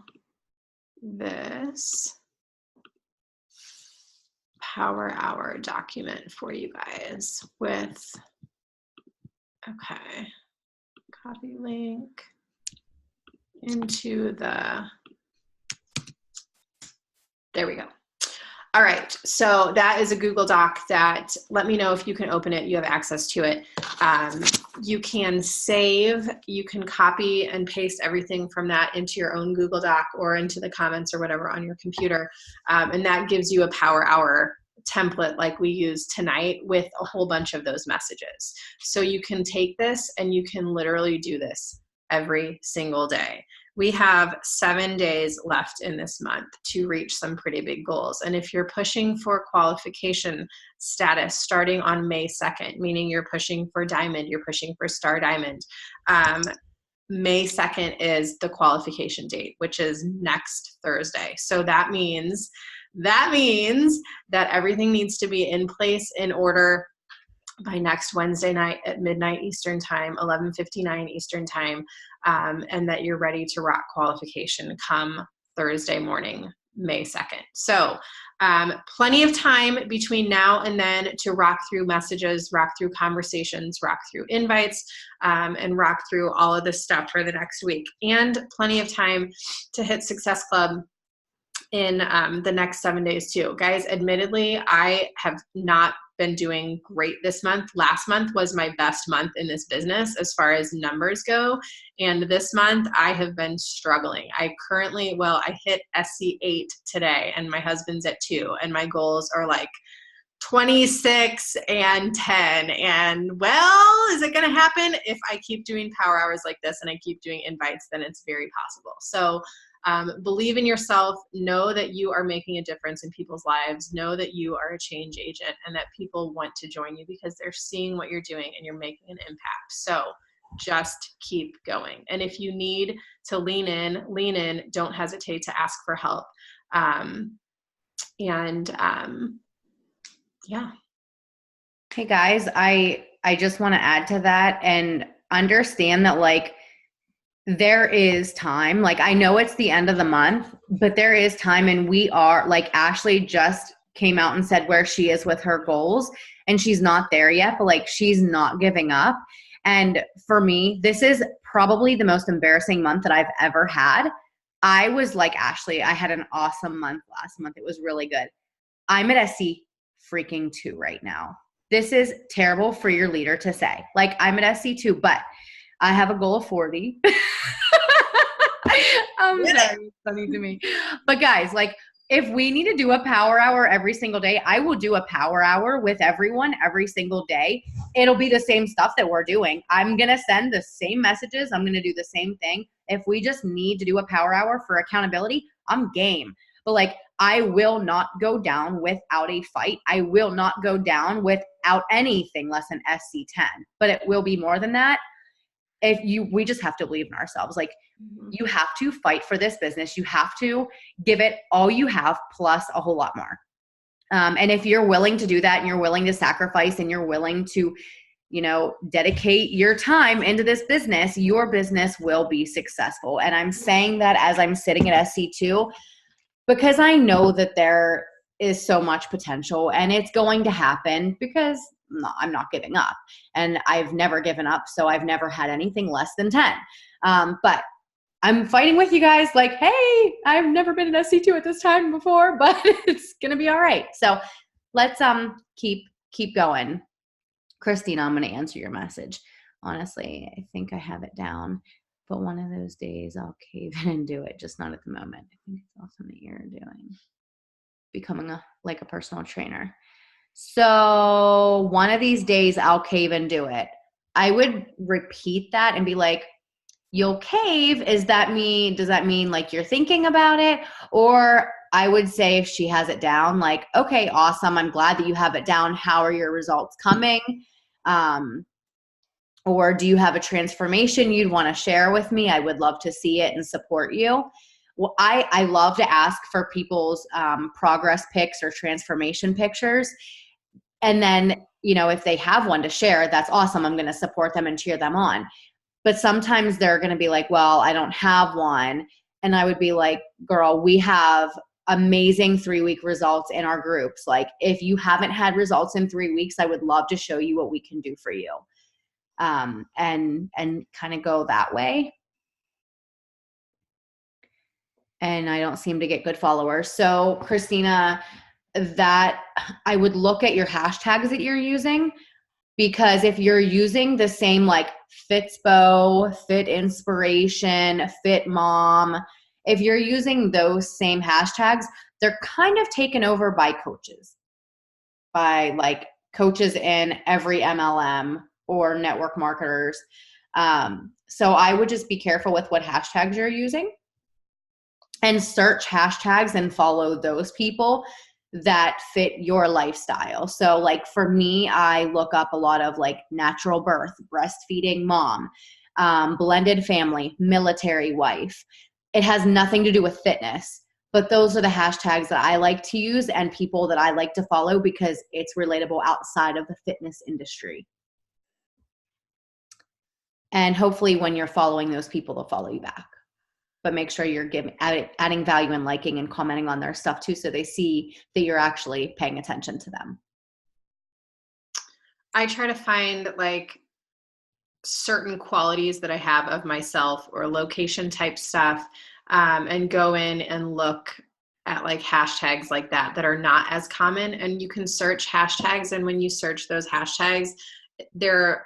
this Power Hour document for you guys with, okay, copy link into the, there we go. All right, so that is a Google Doc that, let me know if you can open it, you have access to it. You can save, you can copy and paste everything from that into your own Google Doc or into the comments or whatever on your computer. And that gives you a Power Hour template like we used tonight with a whole bunch of those messages. So you can take this and you can literally do this every single day. We have 7 days left in this month to reach some pretty big goals. And if you're pushing for qualification status starting on May 2nd, meaning you're pushing for diamond, you're pushing for star diamond, May 2nd is the qualification date, which is next Thursday. So that means that everything needs to be in place in order by next Wednesday night at midnight Eastern time, 11:59 Eastern time, and that you're ready to rock qualification come Thursday morning, May 2nd. So plenty of time between now and then to rock through messages, rock through conversations, rock through invites, and rock through all of this stuff for the next week. And plenty of time to hit Success Club in the next 7 days too. Guys, admittedly, I have not been doing great this month. Last month was my best month in this business as far as numbers go. And this month I have been struggling. I hit SC8 today and my husband's at 2 and my goals are like 26 and 10. And well, is it going to happen? If I keep doing power hours like this and I keep doing invites, then it's very possible. So Believe in yourself. Know that you are making a difference in people's lives. Know that you are a change agent and that people want to join you because they're seeing what you're doing and you're making an impact. So just keep going. And if you need to lean in. Don't hesitate to ask for help. Yeah. Hey guys, I just want to add to that and understand that like there is time. Like I know it's the end of the month, but there is time, and we are like Ashley just came out and said where she is with her goals, and she's not there yet, but like she's not giving up. And for me, this is probably the most embarrassing month that I've ever had. I was like Ashley, I had an awesome month last month. It was really good. I'm at SC freaking 2 right now. This is terrible for your leader to say. Like I'm at SC2, but I have a goal of 40. I'm sorry, it's funny to me. But guys, like if we need to do a power hour every single day, I will do a power hour with everyone every single day. It'll be the same stuff that we're doing. I'm going to send the same messages. I'm going to do the same thing. If we just need to do a power hour for accountability, I'm game. But like, I will not go down without a fight. I will not go down without anything less than SC10, but it will be more than that. We just have to believe in ourselves. Like you have to fight for this business. You have to give it all you have plus a whole lot more. And if you're willing to do that and you're willing to sacrifice and you're willing to, dedicate your time into this business, your business will be successful. And I'm saying that as I'm sitting at SC2, because I know that there is so much potential and it's going to happen because I'm not giving up, and I've never given up. So I've never had anything less than 10. But I'm fighting with you guys like, hey, I've never been an SC2 at this time before, but it's going to be all right. So let's keep going. Christina, I'm going to answer your message. Honestly, I think I have it down, but one of those days I'll cave in and do it, just not at the moment. I think it's awesome that you're doing becoming a personal trainer. So one of these days I'll cave and do it. I would repeat that and be like, you'll cave. Does that mean like you're thinking about it? Or I would say if she has it down, like, okay, awesome. I'm glad that you have it down. How are your results coming? Or do you have a transformation you'd want to share with me? I would love to see it and support you. Well, I love to ask for people's progress pics or transformation pictures. And then, if they have one to share, that's awesome. I'm going to support them and cheer them on. But sometimes they're going to be like, well, I don't have one. And I would be like, girl, we have amazing 3-week results in our groups. Like if you haven't had results in 3 weeks, I would love to show you what we can do for you. And kind of go that way. And I don't seem to get good followers. So Christina, that I would look at your hashtags that you're using, because if you're using the same like Fitspo, Fit Inspiration, Fit Mom, if you're using those same hashtags, they're kind of taken over by coaches, by like coaches in every MLM or network marketers. So I would just be careful with what hashtags you're using and search hashtags and follow those people that fit your lifestyle. So like for me, I look up a lot of like natural birth, breastfeeding mom, blended family, military wife. It has nothing to do with fitness, but those are the hashtags that I like to use and people that I like to follow because it's relatable outside of the fitness industry. And hopefully when you're following those people, they'll follow you back. But make sure you're adding value and liking and commenting on their stuff too, so they see that you're actually paying attention to them. I try to find like certain qualities that I have of myself or location type stuff, and go in and look at like hashtags like that are not as common. And you can search hashtags, and when you search those hashtags, there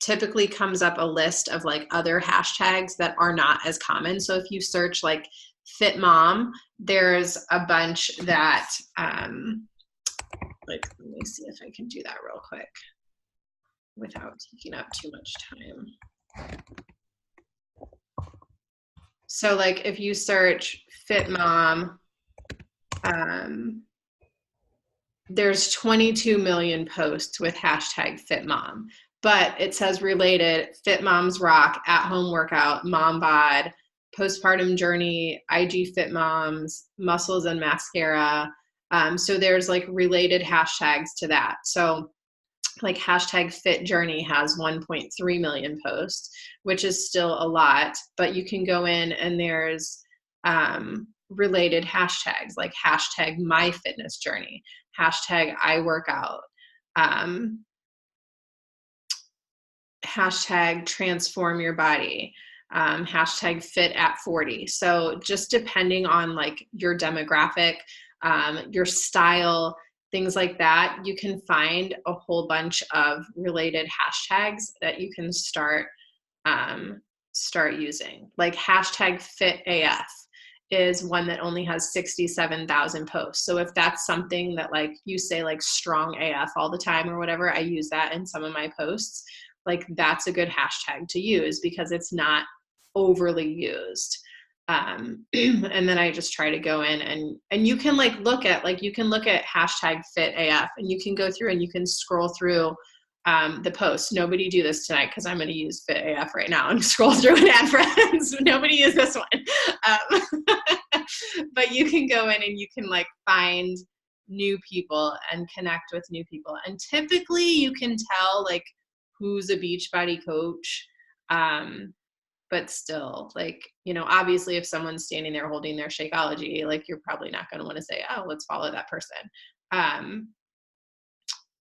typically comes up a list of like other hashtags that are not as common. So if you search like Fit Mom, there's a bunch that like, let me see if I can do that real quick without taking up too much time. So like if you search fit mom, there's 22 million posts with hashtag fit mom, but it says related fit moms rock, at home workout, mom bod, postpartum journey, IG fit moms, muscles and mascara. So there's like related hashtags to that. So like hashtag fit journey has 1.3 million posts, which is still a lot, but you can go in and there's related hashtags like hashtag my fitness journey, hashtag I work out, hashtag transform your body, hashtag fit at 40. So just depending on like your demographic, your style, things like that, you can find a whole bunch of related hashtags that you can start using. Like hashtag fit AF is one that only has 67,000 posts. So if that's something that like you say like strong AF all the time or whatever, I use that in some of my posts. Like that's a good hashtag to use because it's not overly used. And then I just try to go in and you can like look at hashtag fit AF and you can go through and you can scroll through the posts. Nobody do this tonight because I'm going to use fit AF right now and scroll through and add friends. Nobody use this one. But you can go in and you can like find new people and connect with new people. And typically you can tell like who's a Beachbody coach. But still, like, you know, obviously if someone's standing there holding their Shakeology, like you're probably not going to want to say, oh, let's follow that person.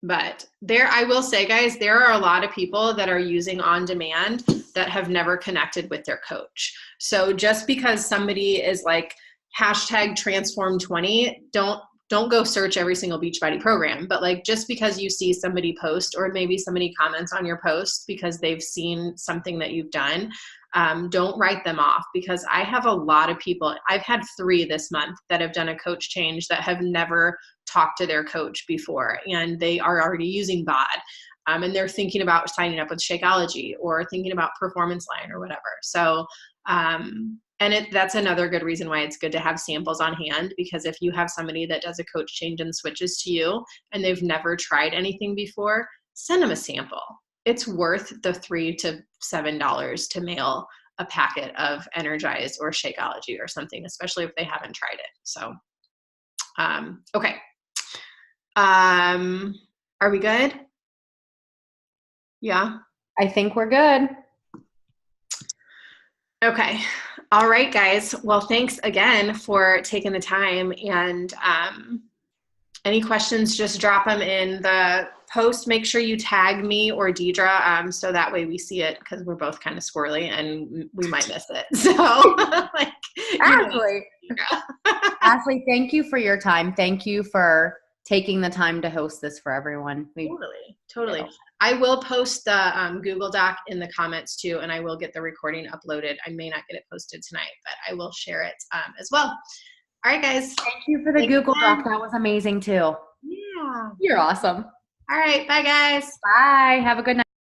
But I will say, guys, there are a lot of people that are using on demand that have never connected with their coach. So just because somebody is like hashtag transform 20, don't go search every single Beachbody program, but like just because you see somebody post or maybe somebody comments on your post because they've seen something that you've done, don't write them off because I have a lot of people. I've had 3 this month that have done a coach change that have never talked to their coach before and they are already using BOD. And they're thinking about signing up with Shakeology or thinking about Performance Line or whatever. So, that's another good reason why it's good to have samples on hand, because if you have somebody that does a coach change and switches to you and they've never tried anything before, send them a sample. It's worth the $3 to $7 to mail a packet of Energize or Shakeology or something, especially if they haven't tried it. So, okay. Are we good? Yeah. I think we're good. Okay. All right, guys. Well, thanks again for taking the time. And any questions, just drop them in the post. Make sure you tag me or Deidre so that way we see it because we're both kind of squirrely and we might miss it. So, like, Ashley, thank you for your time. Thank you for taking the time to host this for everyone. Totally. Yeah. I will post the Google Doc in the comments too, and I will get the recording uploaded. I may not get it posted tonight, but I will share it as well. All right, guys. Thank you for the Google Doc. That was amazing too. Yeah. You're awesome. All right. Bye, guys. Bye. Have a good night.